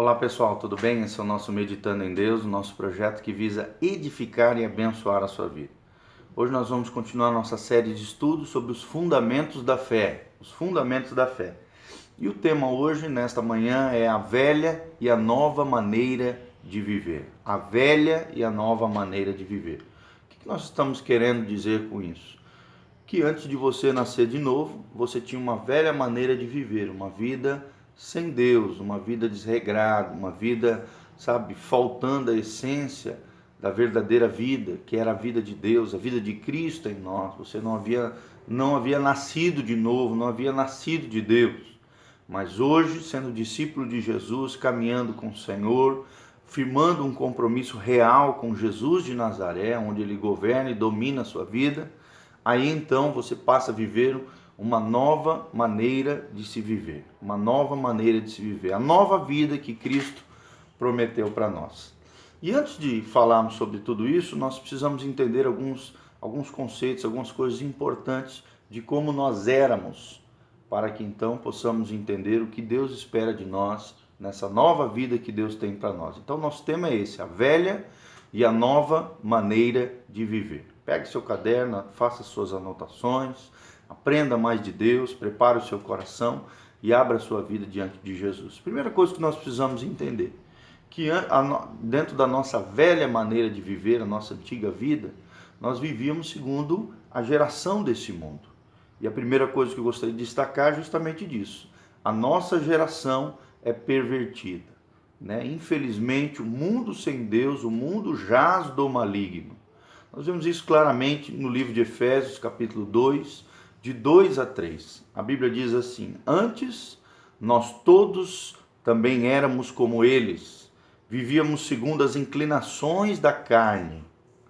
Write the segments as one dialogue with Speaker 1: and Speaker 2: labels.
Speaker 1: Olá pessoal, tudo bem? Esse é o nosso Meditando em Deus, o nosso projeto que visa edificar e abençoar a sua vida. Hoje nós vamos continuar nossa série de estudos sobre os fundamentos da fé. Os fundamentos da fé. E o tema hoje, nesta manhã, é a velha e a nova maneira de viver. A velha e a nova maneira de viver. O que nós estamos querendo dizer com isso? Que antes de você nascer de novo, você tinha uma velha maneira de viver, uma vida sem Deus, uma vida desregrada, uma vida, faltando a essência da verdadeira vida, que era a vida de Deus, a vida de Cristo em nós. Você não havia nascido de novo, não havia nascido de Deus. Mas hoje, sendo discípulo de Jesus, caminhando com o Senhor, firmando um compromisso real com Jesus de Nazaré, onde Ele governa e domina a sua vida, aí então você passa a viver uma nova maneira de se viver, uma nova maneira de se viver, a nova vida que Cristo prometeu para nós. E antes de falarmos sobre tudo isso, nós precisamos entender alguns conceitos, algumas coisas importantes de como nós éramos, para que então possamos entender o que Deus espera de nós nessa nova vida que Deus tem para nós. Então nosso tema é esse, a velha e a nova maneira de viver. Pegue seu caderno, faça suas anotações, aprenda mais de Deus, prepare o seu coração e abra a sua vida diante de Jesus. Primeira coisa que nós precisamos entender, que dentro da nossa velha maneira de viver, a nossa antiga vida, nós vivíamos segundo a geração desse mundo. E a primeira coisa que eu gostaria de destacar é justamente disso. A nossa geração é pervertida, né? Infelizmente, o mundo sem Deus, o mundo jaz do maligno. Nós vemos isso claramente no livro de Efésios, capítulo 2, de 2 a 3. A Bíblia diz assim: antes, nós todos também éramos como eles, vivíamos segundo as inclinações da carne.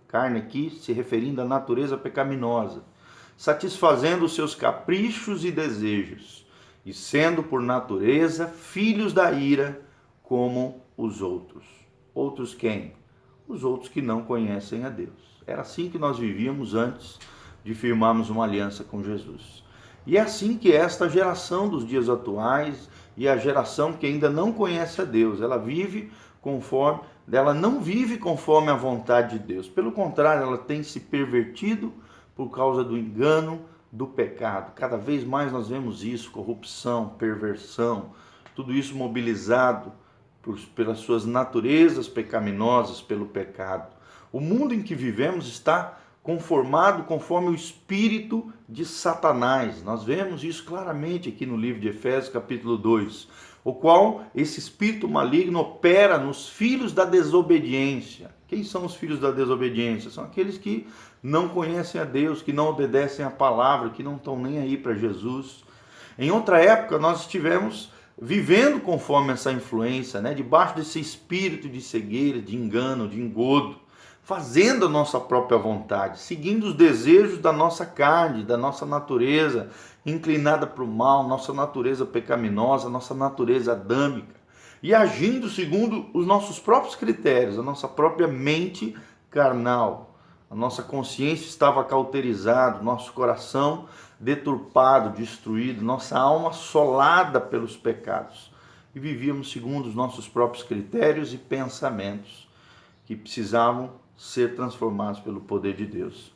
Speaker 1: Carne aqui se referindo à natureza pecaminosa, satisfazendo os seus caprichos e desejos, e sendo por natureza filhos da ira como os outros. Outros quem? Os outros que não conhecem a Deus. Era assim que nós vivíamos antes de firmarmos uma aliança com Jesus. E é assim que esta geração dos dias atuais e a geração que ainda não conhece a Deus, ela não vive conforme a vontade de Deus. Pelo contrário, ela tem se pervertido por causa do engano, do pecado. Cada vez mais nós vemos isso, corrupção, perversão, tudo isso mobilizado pelas suas naturezas pecaminosas, pelo pecado. O mundo em que vivemos está conformado conforme o espírito de Satanás. Nós vemos isso claramente aqui no livro de Efésios, capítulo 2, o qual esse espírito maligno opera nos filhos da desobediência. Quem são os filhos da desobediência? São aqueles que não conhecem a Deus, que não obedecem a palavra, que não estão nem aí para Jesus. Em outra época, nós estivemos vivendo conforme essa influência, né? Debaixo desse espírito de cegueira, de engano, de engodo, fazendo a nossa própria vontade, seguindo os desejos da nossa carne, da nossa natureza inclinada para o mal, nossa natureza pecaminosa, nossa natureza adâmica, e agindo segundo os nossos próprios critérios, a nossa própria mente carnal. A nossa consciência estava cauterizada, nosso coração deturpado, destruído, nossa alma assolada pelos pecados. E vivíamos segundo os nossos próprios critérios e pensamentos, que precisavam ser transformados pelo poder de Deus.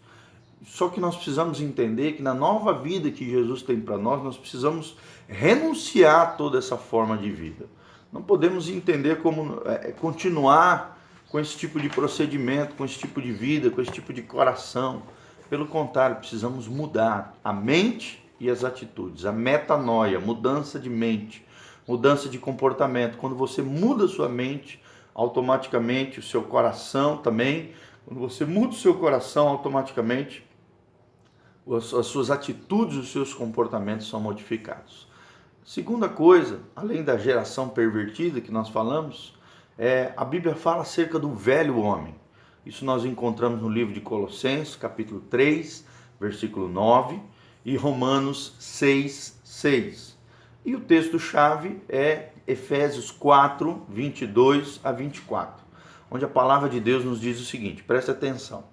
Speaker 1: Só que nós precisamos entender que na nova vida que Jesus tem para nós precisamos renunciar a toda essa forma de vida. Não podemos entender como continuar com esse tipo de procedimento, com esse tipo de vida, com esse tipo de coração. Pelo contrário, precisamos mudar a mente e as atitudes. A metanoia, mudança de mente, mudança de comportamento. Quando você muda a sua mente, automaticamente o seu coração também, quando você muda o seu coração, automaticamente as suas atitudes, os seus comportamentos são modificados. Segunda coisa, além da geração pervertida que nós falamos, a Bíblia fala acerca do velho homem. Isso nós encontramos no livro de Colossenses, capítulo 3, versículo 9, e Romanos 6, 6. E o texto-chave é Efésios 4, 22 a 24, onde a palavra de Deus nos diz o seguinte, preste atenção.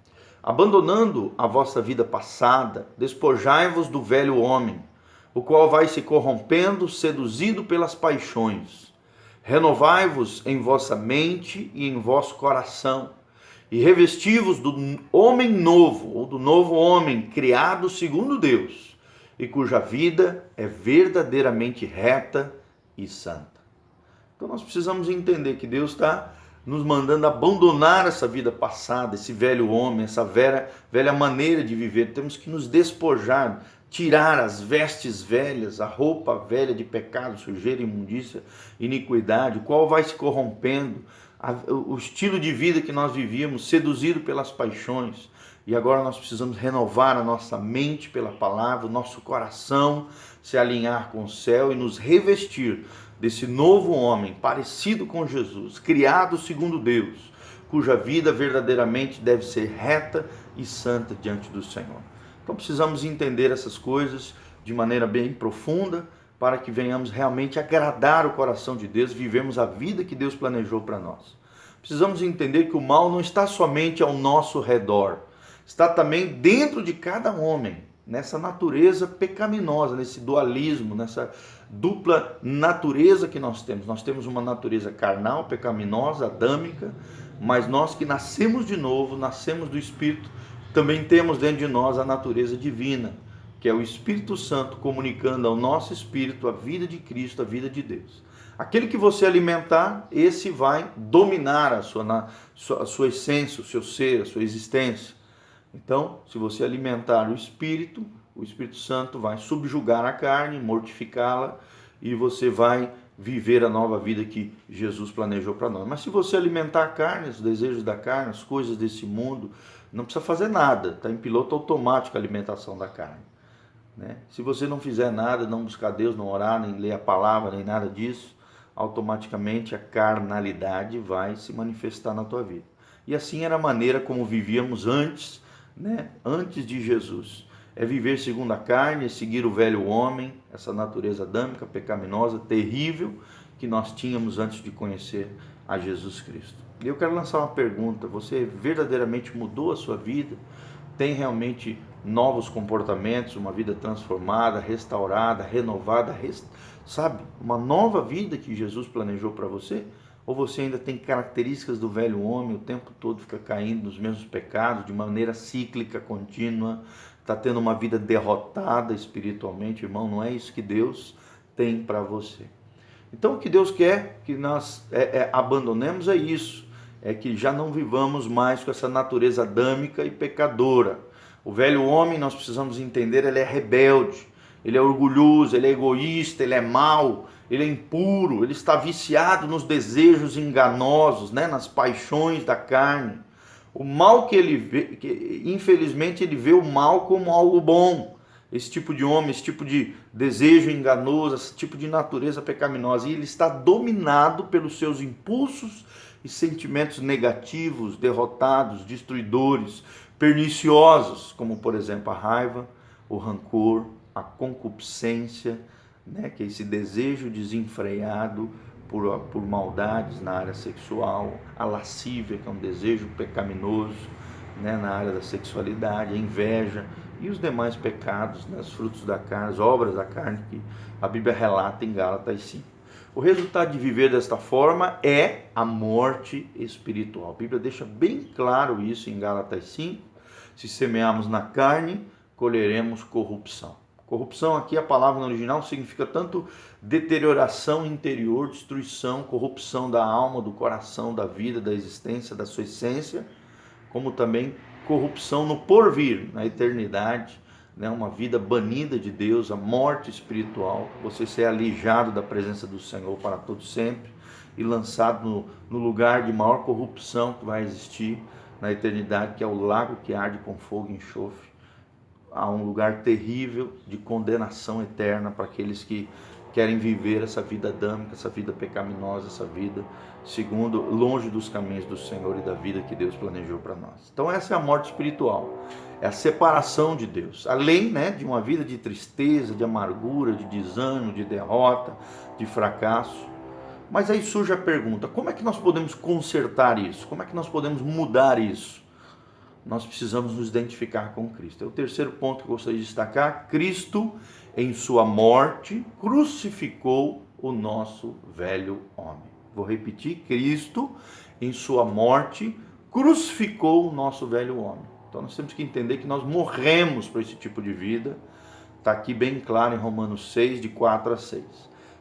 Speaker 1: Abandonando a vossa vida passada, despojai-vos do velho homem, o qual vai se corrompendo, seduzido pelas paixões, Renovai-vos em vossa mente e em vosso coração, e revesti-vos do homem novo, ou do novo homem, criado segundo Deus, e cuja vida é verdadeiramente reta e santa. Então nós precisamos entender que Deus está nos mandando abandonar essa vida passada, esse velho homem, essa velha maneira de viver. Temos que nos despojar, tirar as vestes velhas, a roupa velha de pecado, sujeira, imundícia, iniquidade, o qual vai se corrompendo, o estilo de vida que nós vivíamos, seduzido pelas paixões. E agora nós precisamos renovar a nossa mente pela palavra, o nosso coração se alinhar com o céu e nos revestir desse novo homem, parecido com Jesus, criado segundo Deus, cuja vida verdadeiramente deve ser reta e santa diante do Senhor. Então precisamos entender essas coisas de maneira bem profunda, para que venhamos realmente agradar o coração de Deus, vivemos a vida que Deus planejou para nós. Precisamos entender que o mal não está somente ao nosso redor, está também dentro de cada homem, nessa natureza pecaminosa, nesse dualismo, nessa dupla natureza que nós temos. Nós temos uma natureza carnal, pecaminosa, adâmica, mas nós que nascemos de novo, nascemos do Espírito, também temos dentro de nós a natureza divina, que é o Espírito Santo comunicando ao nosso espírito a vida de Cristo, a vida de Deus. Aquele que você alimentar, esse vai dominar a sua essência, o seu ser, a sua existência. Então, se você alimentar o Espírito Santo vai subjugar a carne, mortificá-la, e você vai viver a nova vida que Jesus planejou para nós. Mas se você alimentar a carne, os desejos da carne, as coisas desse mundo, não precisa fazer nada, está em piloto automático a alimentação da carne. Se você não fizer nada, não buscar Deus, não orar, nem ler a palavra, nem nada disso, automaticamente a carnalidade vai se manifestar na tua vida. E assim era a maneira como vivíamos antes, antes de Jesus. É viver segundo a carne, é seguir o velho homem, essa natureza adâmica, pecaminosa, terrível, que nós tínhamos antes de conhecer a Jesus Cristo. E eu quero lançar uma pergunta: você verdadeiramente mudou a sua vida? Tem realmente novos comportamentos, uma vida transformada, restaurada, renovada, uma nova vida que Jesus planejou para você? Ou você ainda tem características do velho homem, o tempo todo fica caindo nos mesmos pecados, de maneira cíclica, contínua, está tendo uma vida derrotada espiritualmente? Irmão, não é isso que Deus tem para você. Então o que Deus quer que nós abandonemos é isso, é que já não vivamos mais com essa natureza adâmica e pecadora. O velho homem, nós precisamos entender, ele é rebelde, ele é orgulhoso, ele é egoísta, ele é mau, ele é impuro, ele está viciado nos desejos enganosos, nas paixões da carne. O mal que ele vê, infelizmente ele vê o mal como algo bom. Esse tipo de homem, esse tipo de desejo enganoso, esse tipo de natureza pecaminosa, e ele está dominado pelos seus impulsos e sentimentos negativos, derrotados, destruidores, perniciosos, como por exemplo a raiva, o rancor, a concupiscência, que é esse desejo desenfreado por maldades na área sexual, a lascívia, que é um desejo pecaminoso, na área da sexualidade, a inveja e os demais pecados, os frutos da carne, as obras da carne que a Bíblia relata em Gálatas 5. O resultado de viver desta forma é a morte espiritual. A Bíblia deixa bem claro isso em Gálatas 5. Se semearmos na carne, colheremos corrupção. Corrupção aqui, a palavra no original, significa tanto deterioração interior, destruição, corrupção da alma, do coração, da vida, da existência, da sua essência, como também corrupção no porvir, na eternidade, uma vida banida de Deus, a morte espiritual, você ser alijado da presença do Senhor para todo sempre e lançado no lugar de maior corrupção que vai existir na eternidade, que é o lago que arde com fogo e enxofre. Há um lugar terrível de condenação eterna para aqueles que querem viver essa vida adâmica, essa vida pecaminosa, essa vida longe dos caminhos do Senhor e da vida que Deus planejou para nós. Então essa é a morte espiritual, é a separação de Deus, além de uma vida de tristeza, de amargura, de desânimo, de derrota, de fracasso. Mas aí surge a pergunta: como é que nós podemos consertar isso? Como é que nós podemos mudar isso? Nós precisamos nos identificar com Cristo. É o terceiro ponto que eu gostaria de destacar. Cristo, em sua morte, crucificou o nosso velho homem. Vou repetir, Cristo, em sua morte, crucificou o nosso velho homem. Então nós temos que entender que nós morremos para esse tipo de vida. Está aqui bem claro em Romanos 6, de 4 a 6.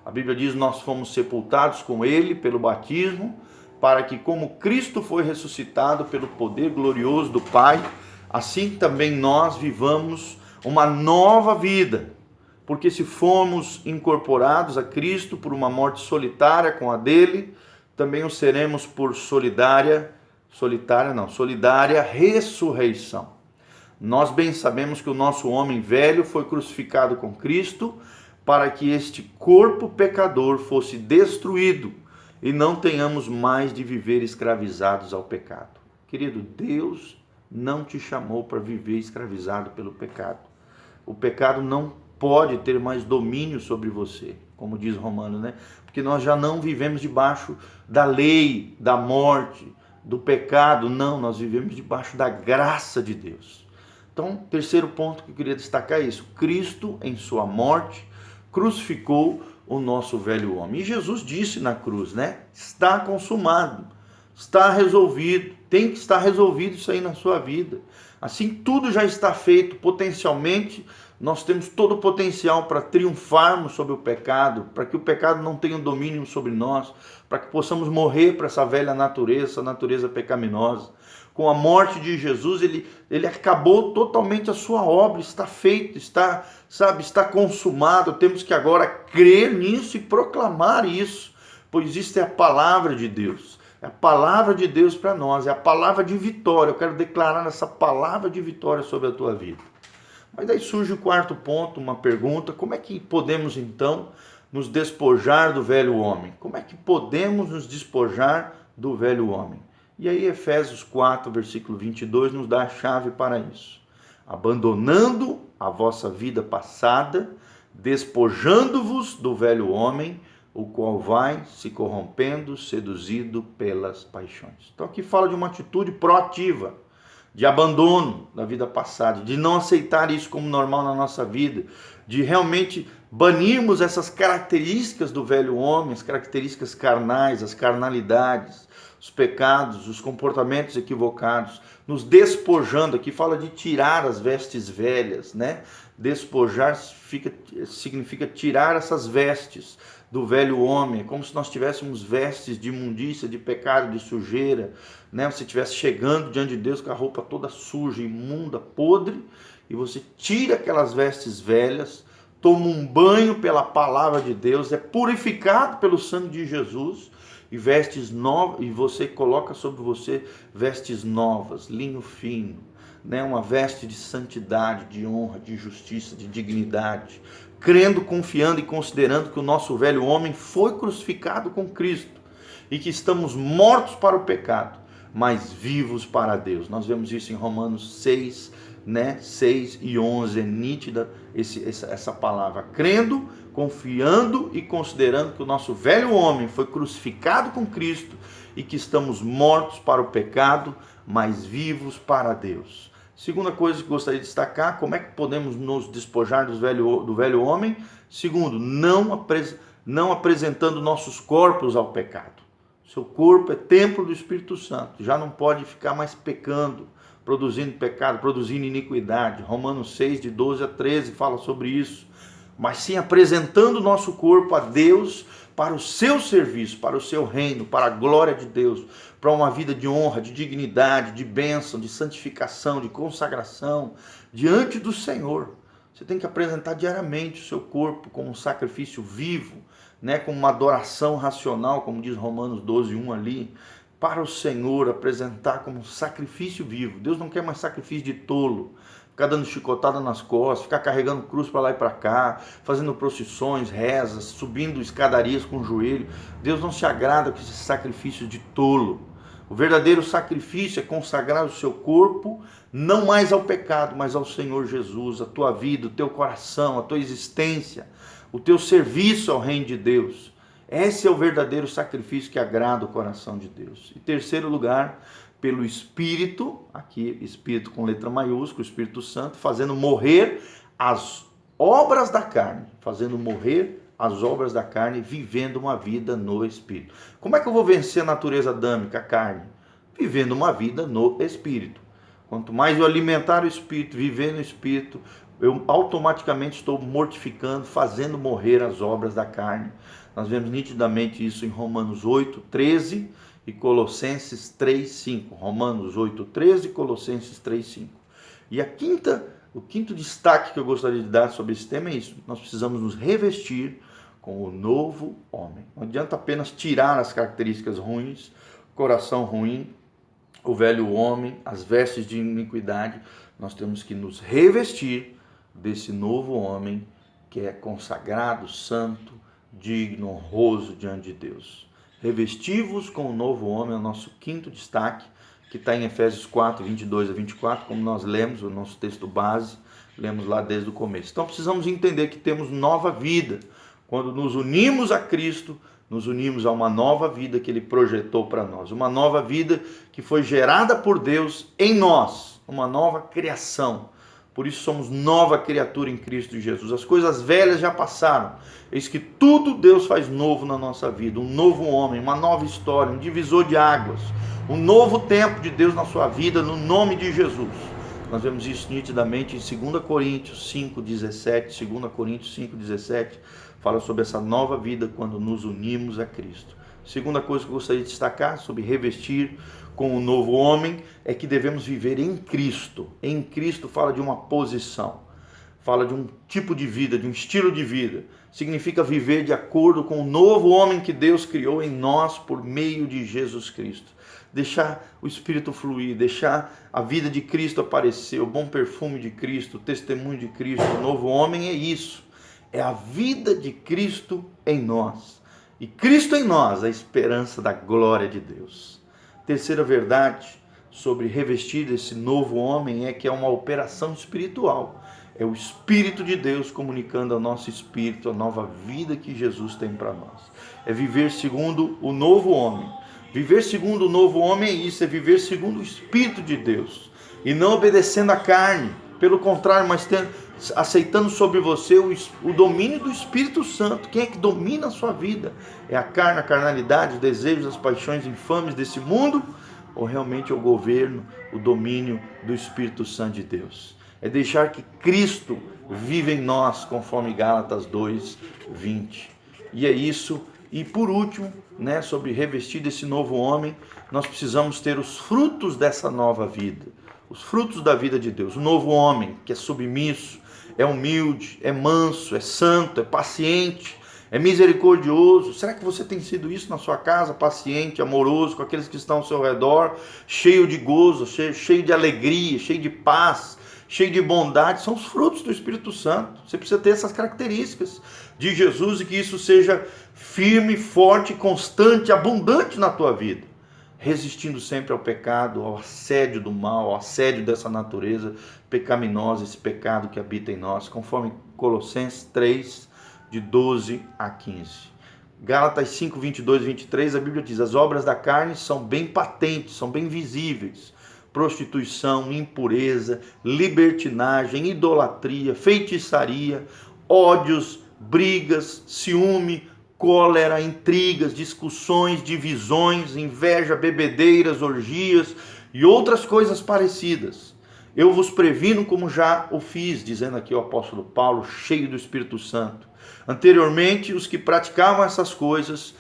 Speaker 1: A Bíblia diz: nós fomos sepultados com ele pelo batismo, para que, como Cristo foi ressuscitado pelo poder glorioso do Pai, assim também nós vivamos uma nova vida. Porque se formos incorporados a Cristo por uma morte solitária com a dele, também o seremos por solidária ressurreição. Nós bem sabemos que o nosso homem velho foi crucificado com Cristo, para que este corpo pecador fosse destruído e não tenhamos mais de viver escravizados ao pecado. Querido, Deus não te chamou para viver escravizado pelo pecado. O pecado não pode ter mais domínio sobre você, como diz Romanos, né? Porque nós já não vivemos debaixo da lei, da morte, do pecado. Não, nós vivemos debaixo da graça de Deus. Então, terceiro ponto que eu queria destacar é isso: Cristo, em sua morte, crucificou o nosso velho homem. E Jesus disse na cruz, né? Está consumado, está resolvido, tem que estar resolvido isso aí na sua vida. Assim, tudo já está feito. Potencialmente, nós temos todo o potencial para triunfarmos sobre o pecado, para que o pecado não tenha domínio sobre nós, para que possamos morrer para essa velha natureza, essa natureza pecaminosa. Com a morte de Jesus, ele acabou totalmente a sua obra, está feito, está consumado. Temos que agora crer nisso e proclamar isso, pois isto é a palavra de Deus. É a palavra de Deus para nós, é a palavra de vitória. Eu quero declarar essa palavra de vitória sobre a tua vida. Mas aí surge o quarto ponto, uma pergunta: como é que podemos então nos despojar do velho homem? Como é que podemos nos despojar do velho homem? E aí Efésios 4, versículo 22 nos dá a chave para isso. Abandonando a vossa vida passada, despojando-vos do velho homem, o qual vai se corrompendo, seduzido pelas paixões. Então aqui fala de uma atitude proativa, de abandono da vida passada, de não aceitar isso como normal na nossa vida, de realmente banirmos essas características do velho homem, as características carnais, as carnalidades, os pecados, os comportamentos equivocados, nos despojando. Aqui fala de tirar as vestes velhas, né? Despojar significa tirar essas vestes do velho homem. É como se nós tivéssemos vestes de imundícia, de pecado, de sujeira, né? Você estivesse chegando diante de Deus com a roupa toda suja, imunda, podre, e você tira aquelas vestes velhas, toma um banho pela palavra de Deus, é purificado pelo sangue de Jesus, e vestes novas, e você coloca sobre você vestes novas, linho fino, né? Uma veste de santidade, de honra, de justiça, de dignidade, crendo, confiando e considerando que o nosso velho homem foi crucificado com Cristo e que estamos mortos para o pecado, mas vivos para Deus. Nós vemos isso em Romanos 6, né? 6 e 11, é nítida essa palavra, crendo, confiando e considerando que o nosso velho homem foi crucificado com Cristo e que estamos mortos para o pecado, mas vivos para Deus. Segunda coisa que gostaria de destacar: como é que podemos nos despojar do velho homem? Segundo, não apresentando nossos corpos ao pecado. Seu corpo é templo do Espírito Santo, já não pode ficar mais pecando, produzindo pecado, produzindo iniquidade. Romanos 6, de 12 a 13 fala sobre isso. Mas sim apresentando o nosso corpo a Deus para o seu serviço, para o seu reino, para a glória de Deus, para uma vida de honra, de dignidade, de bênção, de santificação, de consagração diante do Senhor. Você tem que apresentar diariamente o seu corpo como um sacrifício vivo, né, como uma adoração racional, como diz Romanos 12, 1 ali, para o Senhor, apresentar como um sacrifício vivo. Deus não quer mais sacrifício de tolo, ficar dando chicotada nas costas, ficar carregando cruz para lá e para cá, fazendo procissões, rezas, subindo escadarias com o joelho. Deus não se agrada com esse sacrifício de tolo. O verdadeiro sacrifício é consagrar o seu corpo, não mais ao pecado, mas ao Senhor Jesus, a tua vida, o teu coração, a tua existência, o teu serviço ao reino de Deus. Esse é o verdadeiro sacrifício que agrada o coração de Deus. Em terceiro lugar, pelo Espírito, aqui Espírito com letra maiúscula, Espírito Santo, fazendo morrer as obras da carne, fazendo morrer as obras da carne, vivendo uma vida no Espírito. Como é que eu vou vencer a natureza adâmica, a carne? Vivendo uma vida no Espírito. Quanto mais eu alimentar o Espírito, viver no Espírito, eu automaticamente estou mortificando, fazendo morrer as obras da carne. Nós vemos nitidamente isso em Romanos 8:13 e Colossenses 3:5. Romanos 8:13 e Colossenses 3:5. E o quinto destaque que eu gostaria de dar sobre esse tema é isso. Nós precisamos nos revestir com o novo homem. Não adianta apenas tirar as características ruins, coração ruim, o velho homem, as vestes de iniquidade. Nós temos que nos revestir desse novo homem que é consagrado, santo, digno, honroso diante de Deus. Revestivos com o novo homem é o nosso quinto destaque, que está em Efésios 4:22-24, como nós lemos, o nosso texto base, lemos lá desde o começo. Então precisamos entender que temos nova vida. Quando nos unimos a Cristo, nos unimos a uma nova vida que Ele projetou para nós. Uma nova vida que foi gerada por Deus em nós, uma nova criação. Por isso somos nova criatura em Cristo Jesus. As coisas velhas já passaram. Eis que tudo Deus faz novo na nossa vida. Um novo homem, uma nova história, um divisor de águas. Um novo tempo de Deus na sua vida, no nome de Jesus. Nós vemos isso nitidamente em 2 Coríntios 5:17. 2 Coríntios 5:17 fala sobre essa nova vida quando nos unimos a Cristo. Segunda coisa que eu gostaria de destacar sobre revestir com o novo homem é que devemos viver em Cristo. Em Cristo fala de uma posição, fala de um tipo de vida, de um estilo de vida. Significa viver de acordo com o novo homem que Deus criou em nós por meio de Jesus Cristo. Deixar o Espírito fluir, deixar a vida de Cristo aparecer, o bom perfume de Cristo, o testemunho de Cristo. O novo homem é isso, é a vida de Cristo em nós. E Cristo em nós, a esperança da glória de Deus. Terceira verdade sobre revestir esse novo homem é que é uma operação espiritual. É o Espírito de Deus comunicando ao nosso espírito a nova vida que Jesus tem para nós. É viver segundo o novo homem. Viver segundo o novo homem é isso, é viver segundo o Espírito de Deus. E não obedecendo à carne. Pelo contrário, mas aceitando sobre você o domínio do Espírito Santo. Quem é que domina a sua vida? É a carne, a carnalidade, os desejos, as paixões infames desse mundo? Ou realmente é o governo, o domínio do Espírito Santo de Deus? É deixar que Cristo vive em nós, conforme Gálatas 2:20. E é isso. E por último, sobre revestir desse novo homem, nós precisamos ter os frutos dessa nova vida. Os frutos da vida de Deus. O novo homem que é submisso, é humilde, é manso, é santo, é paciente, é misericordioso. Será que você tem sido isso na sua casa? Paciente, amoroso com aqueles que estão ao seu redor, cheio de gozo, cheio de alegria, cheio de paz, cheio de bondade. São os frutos do Espírito Santo. Você precisa ter essas características de Jesus e que isso seja firme, forte, constante, abundante na tua vida. Resistindo sempre ao pecado, ao assédio do mal, ao assédio dessa natureza pecaminosa, esse pecado que habita em nós, conforme Colossenses 3:12-15. Gálatas 5:22-23, a Bíblia diz: as obras da carne são bem patentes, são bem visíveis. Prostituição, impureza, libertinagem, idolatria, feitiçaria, ódios, brigas, ciúme, cólera, intrigas, discussões, divisões, inveja, bebedeiras, orgias e outras coisas parecidas. Eu vos previno como já o fiz, dizendo aqui o apóstolo Paulo, cheio do Espírito Santo. Anteriormente, os que praticavam essas coisas,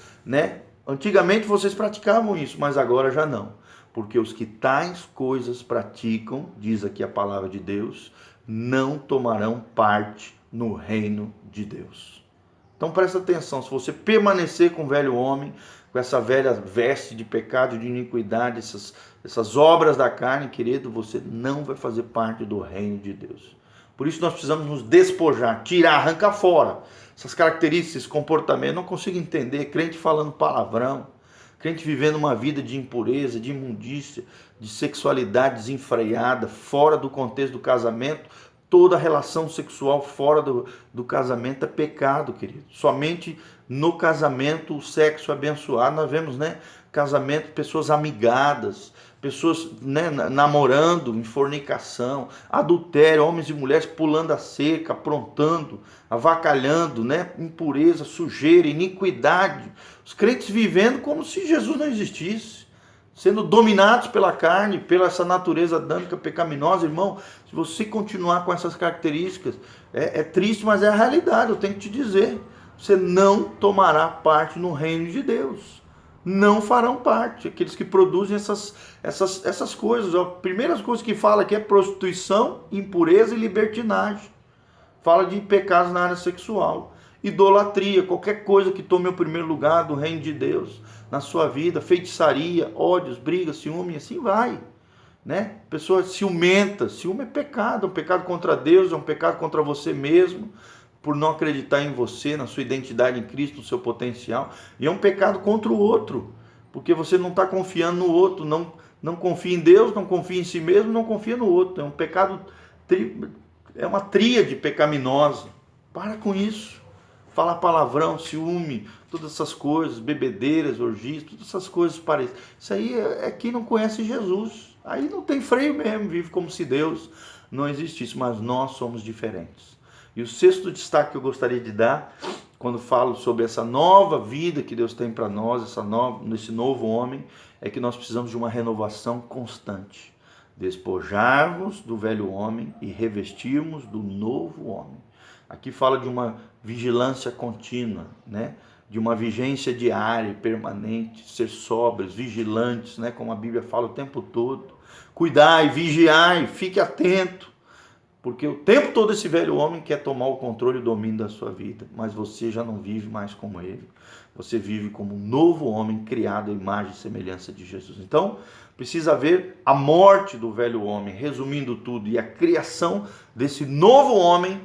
Speaker 1: antigamente vocês praticavam isso, mas agora já não. Porque os que tais coisas praticam, diz aqui a palavra de Deus, não tomarão parte no reino de Deus. Então presta atenção, se você permanecer com o velho homem, com essa velha veste de pecado, de iniquidade, essas obras da carne, querido, você não vai fazer parte do reino de Deus. Por isso nós precisamos nos despojar, tirar, arrancar fora essas características, esse comportamento. Eu não consigo entender crente falando palavrão, crente vivendo uma vida de impureza, de imundícia, de sexualidade desenfreada, fora do contexto do casamento, Toda relação sexual fora do casamento é pecado, querido. Somente no casamento o sexo é abençoado. Nós vemos, né, casamento, pessoas amigadas, pessoas, né, namorando em fornicação, adultério, homens e mulheres pulando a cerca, aprontando, avacalhando, né, impureza, sujeira, iniquidade. Os crentes vivendo como se Jesus não existisse, sendo dominados pela carne, pela essa natureza adâmica pecaminosa. Irmão, se você continuar com essas características, é triste, mas é a realidade, eu tenho que te dizer. Você não tomará parte no reino de Deus. Não farão parte. Aqueles que produzem essas coisas. A primeira coisa que fala aqui é prostituição, impureza e libertinagem. Fala de pecados na área sexual. Idolatria, qualquer coisa que tome o primeiro lugar do reino de Deus na sua vida, feitiçaria, ódios, brigas, ciúme, assim vai, né? Pessoa ciumenta, ciúme é um pecado contra Deus, é um pecado contra você mesmo, por não acreditar em você, na sua identidade em Cristo, no seu potencial, e é um pecado contra o outro, porque você não está confiando no outro, não confia em Deus, não confia em si mesmo, não confia no outro, é um pecado, é uma tríade pecaminosa. Para com isso. Falar palavrão, ciúme, todas essas coisas, bebedeiras, orgias, todas essas coisas parecem. Isso aí é quem não conhece Jesus. Aí não tem freio mesmo, vive como se Deus não existisse, mas nós somos diferentes. E o sexto destaque que eu gostaria de dar, quando falo sobre essa nova vida que Deus tem para nós, esse novo homem, é que nós precisamos de uma renovação constante. Despojarmos do velho homem e revestirmos do novo homem. Aqui fala de uma vigilância contínua, né? De uma vigência diária e permanente, ser sóbrios, vigilantes, né? Como a Bíblia fala o tempo todo. Cuidai, vigiai, fique atento, porque o tempo todo esse velho homem quer tomar o controle e o domínio da sua vida, mas você já não vive mais como ele. Você vive como um novo homem criado à imagem e semelhança de Jesus. Então, precisa haver a morte do velho homem, resumindo tudo, e a criação desse novo homem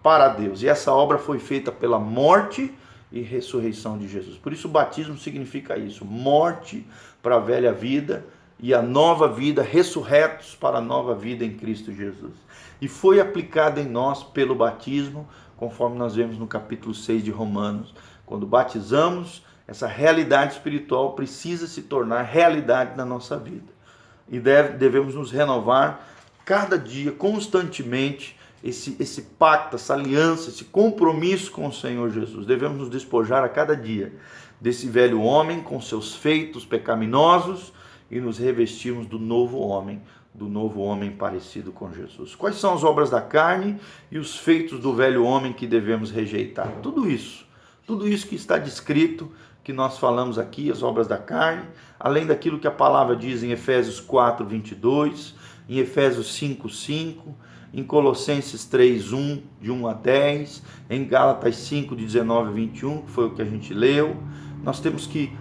Speaker 1: para Deus. E essa obra foi feita pela morte e ressurreição de Jesus. Por isso o batismo significa isso, morte para a velha vida e a nova vida, ressurretos para a nova vida em Cristo Jesus. E foi aplicada em nós pelo batismo, conforme nós vemos no capítulo 6 de Romanos. Quando batizamos, essa realidade espiritual precisa se tornar realidade na nossa vida. E devemos nos renovar cada dia, constantemente, esse pacto, essa aliança, esse compromisso com o Senhor Jesus. Devemos nos despojar a cada dia desse velho homem com seus feitos pecaminosos e nos revestirmos do novo homem parecido com Jesus. Quais são as obras da carne e os feitos do velho homem que devemos rejeitar? Tudo isso que está descrito, que nós falamos aqui, as obras da carne, além daquilo que a palavra diz em Efésios 4, 22, em Efésios 5, 5, em Colossenses 3, 1, de 1 a 10, em Gálatas 5, de 19 a 21, que foi o que a gente leu. Nós temos que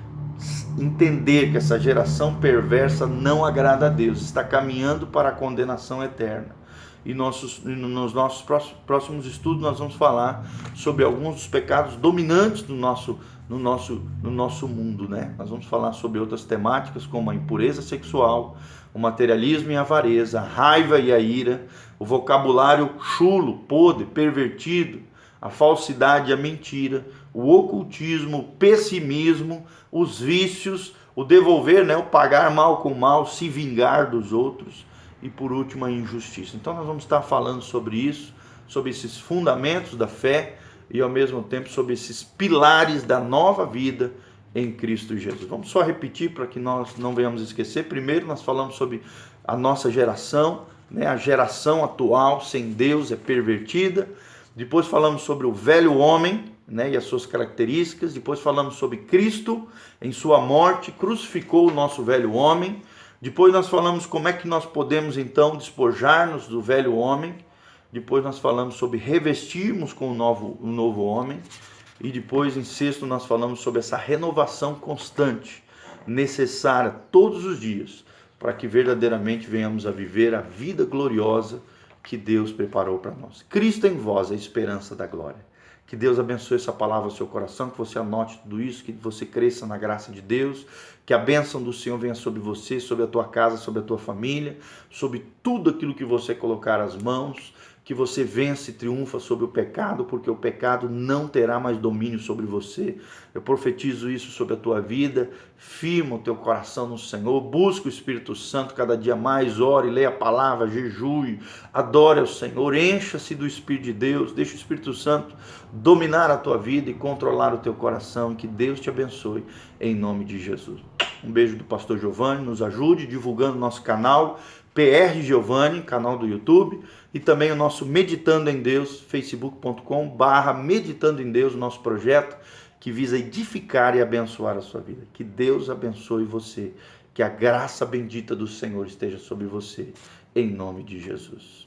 Speaker 1: entender que essa geração perversa não agrada a Deus, está caminhando para a condenação eterna. E nos nossos próximos estudos nós vamos falar sobre alguns dos pecados dominantes no nosso mundo, né? Nós vamos falar sobre outras temáticas como a impureza sexual, o materialismo e a avareza, a raiva e a ira, o vocabulário chulo, podre, pervertido, a falsidade e a mentira, o ocultismo, o pessimismo, os vícios, o devolver, né? O pagar mal com mal, se vingar dos outros. E por último, a injustiça. Então nós vamos estar falando sobre isso, sobre esses fundamentos da fé e ao mesmo tempo sobre esses pilares da nova vida em Cristo Jesus. Vamos só repetir para que nós não venhamos esquecer. Primeiro nós falamos sobre a nossa geração, né? A geração atual sem Deus é pervertida. Depois falamos sobre o velho homem, né? E as suas características. Depois falamos sobre Cristo em sua morte, crucificou o nosso velho homem. Depois nós falamos como é que nós podemos então despojar-nos do velho homem. Depois nós falamos sobre revestirmos com o novo homem. E depois, em sexto, nós falamos sobre essa renovação constante, necessária todos os dias, para que verdadeiramente venhamos a viver a vida gloriosa que Deus preparou para nós. Cristo em vós, a esperança da glória. Que Deus abençoe essa palavra ao seu coração, que você anote tudo isso, que você cresça na graça de Deus, que a bênção do Senhor venha sobre você, sobre a tua casa, sobre a tua família, sobre tudo aquilo que você colocar as mãos, que você vence e triunfa sobre o pecado, porque o pecado não terá mais domínio sobre você. Eu profetizo isso sobre a tua vida. Firma o teu coração no Senhor, busca o Espírito Santo cada dia mais, ore, leia a palavra, jejue, adore ao Senhor, encha-se do Espírito de Deus, deixa o Espírito Santo dominar a tua vida e controlar o teu coração. E que Deus te abençoe em nome de Jesus. Um beijo do pastor Giovanni, nos ajude divulgando nosso canal PR Giovanni, canal do YouTube, e também o nosso Meditando em Deus, facebook.com/Meditando em Deus, nosso projeto que visa edificar e abençoar a sua vida. Que Deus abençoe você, que a graça bendita do Senhor esteja sobre você, em nome de Jesus.